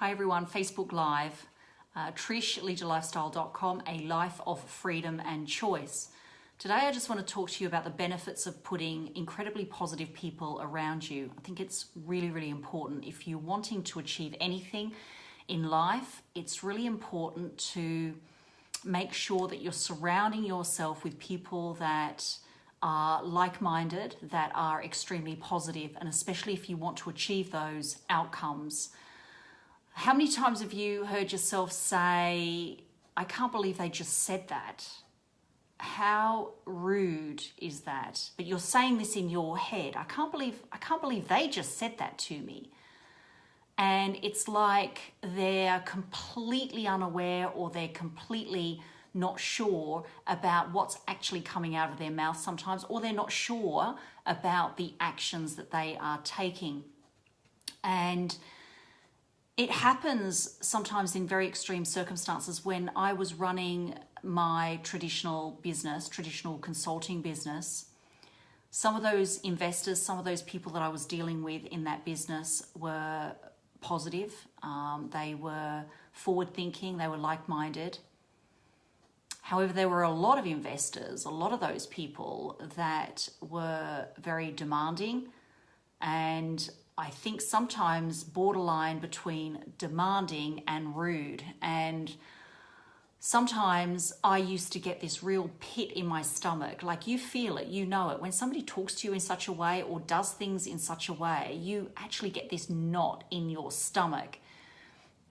Hi everyone, Facebook Live, Trish, leaderlifestyle.com, a life of freedom and choice. Today I just want to talk to you about the benefits of putting incredibly positive people around you. I think it's really, really important. If you're wanting to achieve anything in life, it's really important to make sure that you're surrounding yourself with people that are like-minded, that are extremely positive, and especially if you want to achieve those outcomes. How many times have you heard yourself say, I can't believe they just said that? How rude is that? But you're saying this in your head. I can't believe they just said that to me. And it's like they're completely unaware, or they're completely not sure about what's actually coming out of their mouth sometimes, or they're not sure about the actions that they are taking. And it happens sometimes in very extreme circumstances. When I was running my traditional consulting business, some of those investors, some of those people that I was dealing with in that business were positive. They were forward-thinking, they were like-minded. However, there were a lot of investors, a lot of those people that were very demanding, and I think sometimes borderline between demanding and rude. And sometimes I used to get this real pit in my stomach. Like, you feel it, you know it. When somebody talks to you in such a way or does things in such a way, you actually get this knot in your stomach.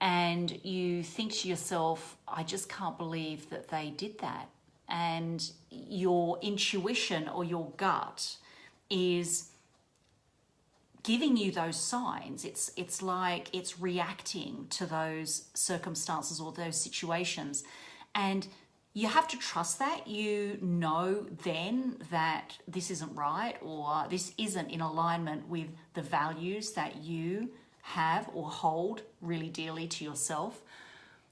And you think to yourself, I just can't believe that they did that. And your intuition or your gut is giving you those signs. It's like it's reacting to those circumstances or those situations. And you have to trust that. You know then that this isn't right, or this isn't in alignment with the values that you have or hold really dearly to yourself.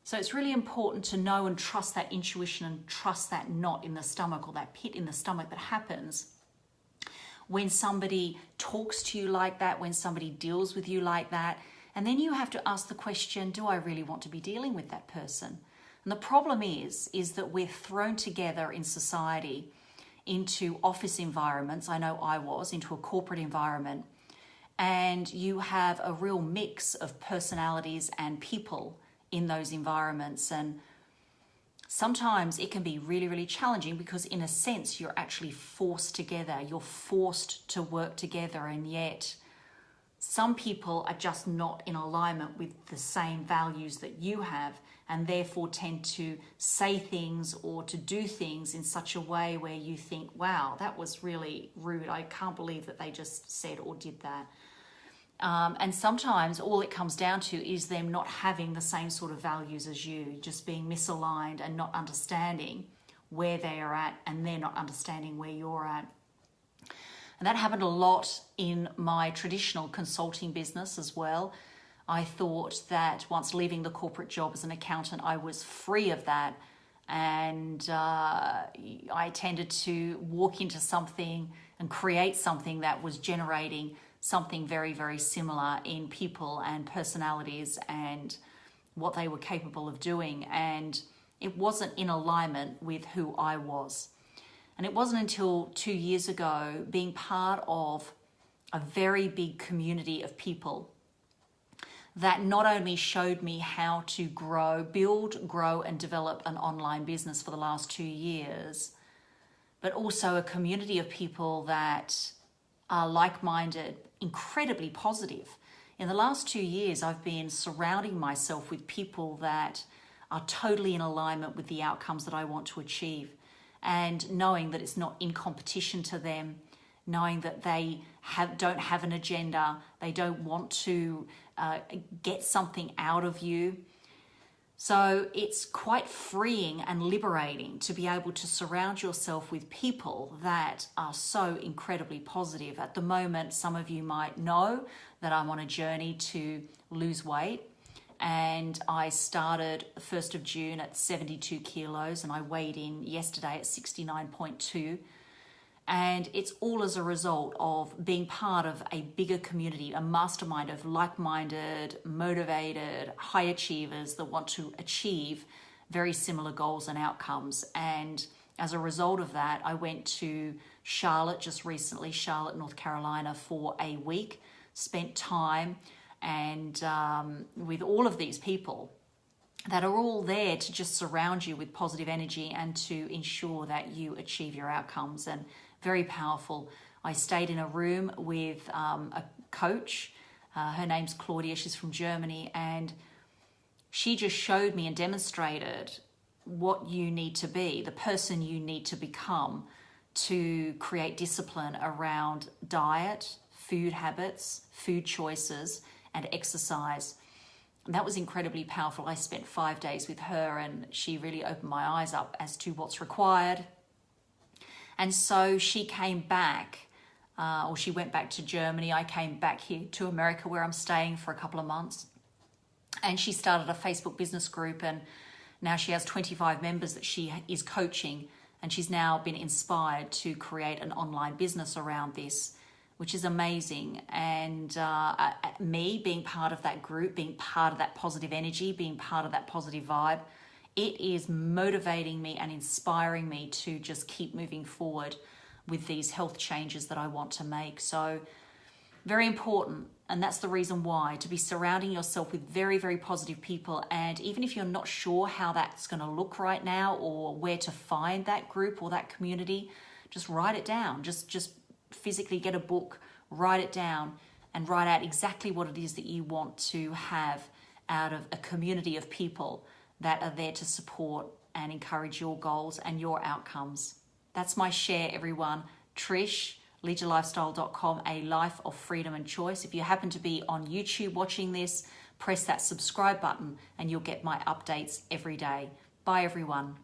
So it's really important to know and trust that intuition, and trust that knot in the stomach, or that pit in the stomach that happens when somebody talks to you like that, when somebody deals with you like that. And then you have to ask the question, do I really want to be dealing with that person? And the problem is that we're thrown together in society into office environments. I know I was, into a corporate environment. And you have a real mix of personalities and people in those environments. And sometimes it can be really, really challenging, because in a sense, you're actually forced together. You're forced to work together. And yet some people are just not in alignment with the same values that you have, and therefore tend to say things or to do things in such a way where you think, wow, that was really rude. I can't believe that they just said or did that. And sometimes all it comes down to is them not having the same sort of values as you, just being misaligned and not understanding where they are at, and they're not understanding where you're at. And that happened a lot in my traditional consulting business as well. I thought that once leaving the corporate job as an accountant, I was free of that. And I tended to walk into something and create something that was generating something very, very similar in people and personalities and what they were capable of doing. And it wasn't in alignment with who I was. And it wasn't until 2 years ago, being part of a very big community of people, that not only showed me how to build, grow, and develop an online business for the last 2 years, but also a community of people that are like-minded, incredibly positive. In the last 2 years, I've been surrounding myself with people that are totally in alignment with the outcomes that I want to achieve, and knowing that it's not in competition to them, knowing that they don't have an agenda, they don't want to get something out of you. So it's quite freeing and liberating to be able to surround yourself with people that are so incredibly positive. At the moment, some of you might know that I'm on a journey to lose weight, and I started the 1st of June at 72 kilos, and I weighed in yesterday at 69.2. And it's all as a result of being part of a bigger community, a mastermind of like-minded, motivated, high achievers that want to achieve very similar goals and outcomes. And as a result of that, I went to Charlotte just recently, Charlotte, North Carolina, for a week, spent time and with all of these people that are all there to just surround you with positive energy and to ensure that you achieve your outcomes. And very powerful. I stayed in a room with a coach. Her name's Claudia. She's from Germany. And she just showed me and demonstrated what you need to be, the person you need to become to create discipline around diet, food habits, food choices, and exercise. And that was incredibly powerful. I spent 5 days with her and she really opened my eyes up as to what's required. And so she came back, or she went back to Germany. I came back here to America where I'm staying for a couple of months. And she started a Facebook business group and now she has 25 members that she is coaching. And she's now been inspired to create an online business around this, which is amazing. And me being part of that group, being part of that positive energy, being part of that positive vibe, it is motivating me and inspiring me to just keep moving forward with these health changes that I want to make. So very important. And that's the reason why, to be surrounding yourself with very, very positive people. And even if you're not sure how that's going to look right now or where to find that group or that community, just write it down. Just physically get a book, write it down and write out exactly what it is that you want to have out of a community of people that are there to support and encourage your goals and your outcomes. That's my share, everyone. Trish, leadyourlifestyle.com, a life of freedom and choice. If you happen to be on YouTube watching this, press that subscribe button and you'll get my updates every day. Bye, everyone.